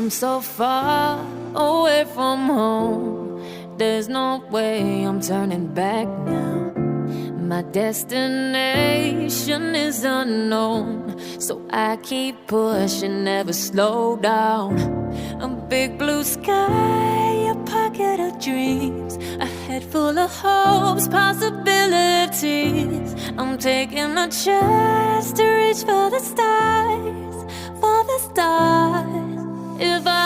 I'm so far away from home. There's no way I'm turning back now. My destination is unknown, so I keep pushing, never slow down. A big blue sky, a pocket of dreams, a head full of hopes, possibilities. I'm taking a chance to reach for the stars, for the stars. If I